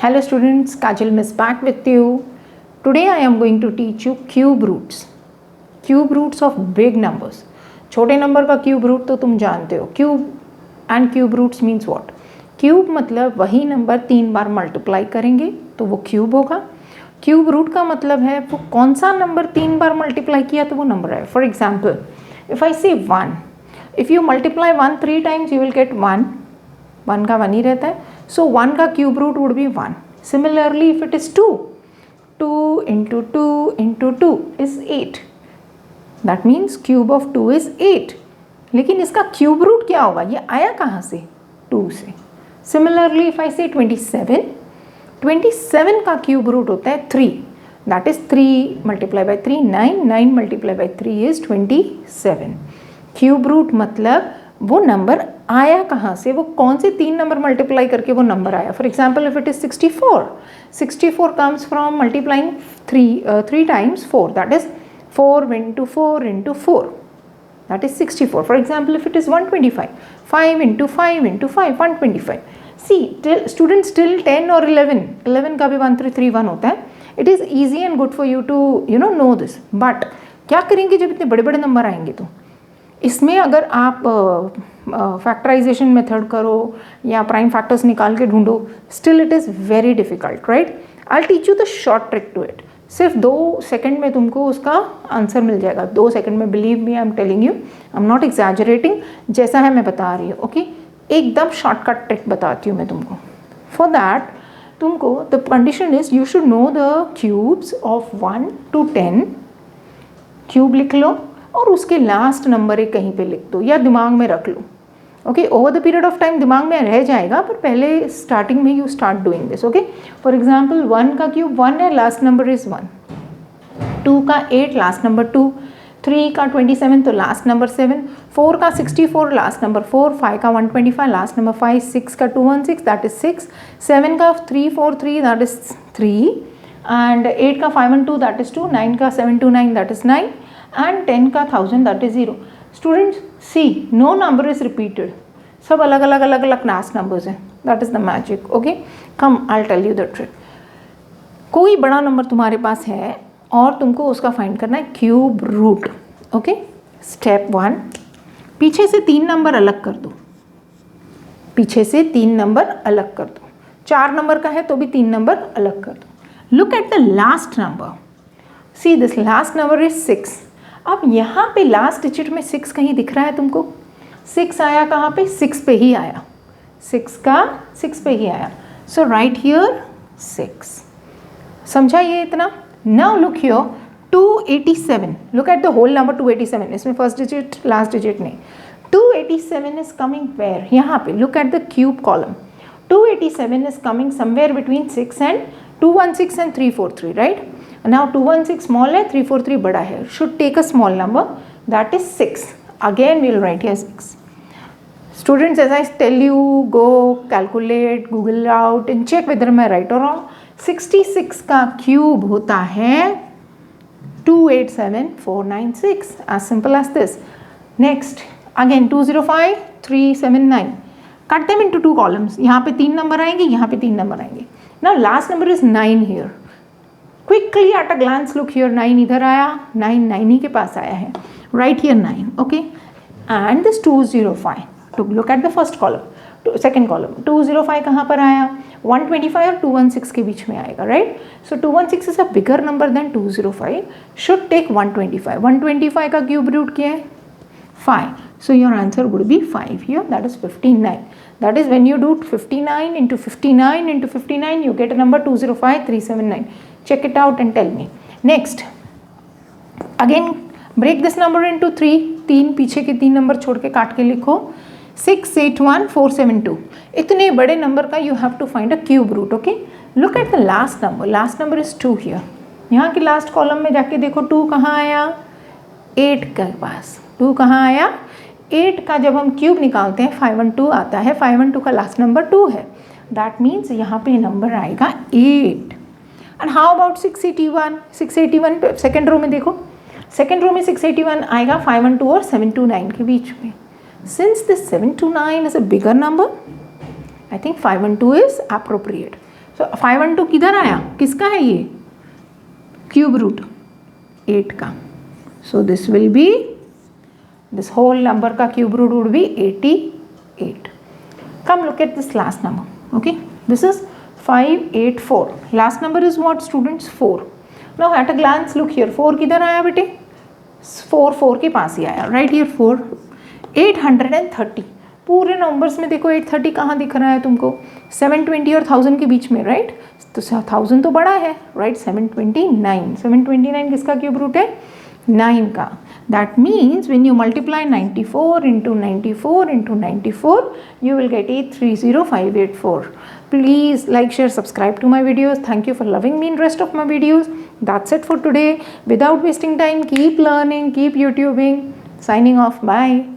Hello students, Kajal Miss back with you. Today I am going to teach you cube roots. Cube roots of big numbers. छोटे number का cube root तो तुम जानते हो. Cube and cube roots means what? Cube मतलब वही number 3 बार multiply करेंगे तो वो क्यूब होगा. क्यूब रूट का मतलब है वो कौन सा नंबर 3 बार मल्टीप्लाई किया तो वो नंबर है. फॉर एग्जाम्पल इफ आई से 1, if you multiply 1 3 times you will get 1. 1 का 1 ही रहता है. So 1 का cube root would be 1. Similarly, if it is 2, 2 into 2 into 2 is 8. That means cube of 2 is 8. लेकिन इसका क्यूब रूट क्या होगा? ये आया कहाँ से? 2 से. Similarly, if I say 27, 27 का क्यूब रूट होता है 3. That is 3 multiplied by 3, 9. 9 multiplied by 3 is 27. Cube root मतलब वो नंबर आया कहाँ से, वो कौन से 3 नंबर मल्टीप्लाई करके वो नंबर आया. For example if it is 64, 64 comes from multiplying 3 times 4, that is 4 into 4 into 4, that is 64. For example, if it is 125, 5 into 5 into 5, 125. See, students till 10 or 11 का भी 1331 होता है. It is easy and good for you to know this. But क्या करेंगे जब इतने बड़े बड़े नंबर आएंगे तो इसमें अगर आप फैक्टराइजेशन मेथड करो या प्राइम फैक्टर्स निकाल के ढूंढो, still it is very difficult, right. I will teach you the short trick to it. सिर्फ 2 सेकंड में तुमको उसका आंसर मिल जाएगा. 2 सेकंड में, believe me, I am telling you, I am not exaggerating. जैसा है मैं बता रही हूँ. ओके, एकदम शॉर्टकट ट्रिक बताती हूँ मैं तुमको. फॉर दैट तुमको the condition is you should know the cubes of 1 to 10. Cube लिख लो और उसके लास्ट नंबर एक कहीं पे लिख दो या दिमाग में रख लो. Okay, over the period of time दिमाग में रह जाएगा, पर पहले स्टार्टिंग में you start doing this. Okay, for example 1 का क्यूब 1 है, लास्ट नंबर इज 1. 2 का 8, लास्ट नंबर 2. 3 का 27 तो लास्ट नंबर 7. 4 का 64, लास्ट नंबर 4. 5 का 125, लास्ट नंबर 5. 6 का 216, दैट इज 6. 7 का 343, दैट इज 3. एंड 8 का 512, दैट इज 2. 9 का 729, दैट इज 9. and 10 का 1000, that is 0. Students, see, no number is repeated. सब अलग अलग क्लास नंबर्स हैं. That is the magic. Okay, come, I'll tell you the trick. कोई बड़ा नंबर तुम्हारे पास है और तुमको उसका फाइंड करना है क्यूब रूट. ओके, स्टेप 1, पीछे से 3 नंबर अलग कर दो. पीछे से 3 नंबर अलग कर दो. 4 नंबर का है तो भी 3 नंबर अलग कर दो. Look at the last number. See, this last number is 6. अब यहाँ पे लास्ट डिजिट में 6 कहीं दिख रहा है तुमको? 6 आया कहाँ पे? 6 पे ही आया. 6 पे ही आया. So right here 6. समझा ये इतना? Now look here 287. Look at the whole number 287. इसमें फर्स्ट डिजिट लास्ट डिजिट नहीं. 287 इज कमिंग वेयर? यहाँ पे. Look at the cube column. 287 is coming somewhere between 6 and 216 and 343, right? Now 216 small है, 343 बड़ा है. Should take a small number, that is 6. Again we will write here 6. Students, as I tell you, go calculate, Google out and check whether I'm right or wrong. 66 का cube होता है 287496. As simple as this. Next, again 205 379. Cut them into 2 columns. यहाँ पे 3 number आएंगे, यहाँ पे 3 number आएंगे. Now last number is 9 here. Quickly at a glance look here. 9 इधर आया, 9 ही के पास आया है. Right here 9. Okay, and this 205. To look at the first column, second column. 205 कहाँ पर आया? 125 और 216 के बीच में आएगा, right? So 216 is a bigger number than 205. Should take 125. 125 का क्यूब रूट क्या है? 5. So your answer would be 5 here. That is 59. That is when you do 59 into 59 into 59, you get a number 205379. Check it out and tell me. Next, again break this number into 3. 3 पीछे के 3 number छोड़ के काट के लिखो. 681472. इतने बड़े number का you have to find a cube root. Okay, look at the last number. Last number is 2 here. यहाँ के लास्ट कॉलम में जाके देखो 2 कहाँ आया? 8 के पास. 2 कहाँ आया? 8 का जब हम क्यूब निकालते हैं 512 आता है. 512 का लास्ट नंबर 2 है. दैट मीन्स यहाँ पे नंबर आएगा 8. And how about 681? 681 पे सेकेंड रो में देखो. सेकेंड रो में 681 आएगा 512 और 729 के बीच में. Since this 729 is a bigger number, I think 5 and 2 is appropriate. सो 512 किधर आया, किसका है ये, क्यूब रूट 8 का. So this will be, this whole number का cube root would be 88. Come look at this last number. Okay, this is 584. Last number is what students, 4. Now at a glance look here, 4 किधर आया बेटे, 4 के पास ही आया, right here 4. 830 पूरे numbers में देखो 830 कहाँ दिख रहा है तुमको, 720 और 1000 के बीच में, राइट. तो 1000 तो बड़ा है, राइट. 729 किसका क्यूब रूट है, 9 का. That means when you multiply 94 into 94 into 94, you will get 830584. Please like, share, subscribe to my videos. Thank you for loving me in rest of my videos. That's it for today. Without wasting time, keep learning, keep YouTubing. Signing off. Bye.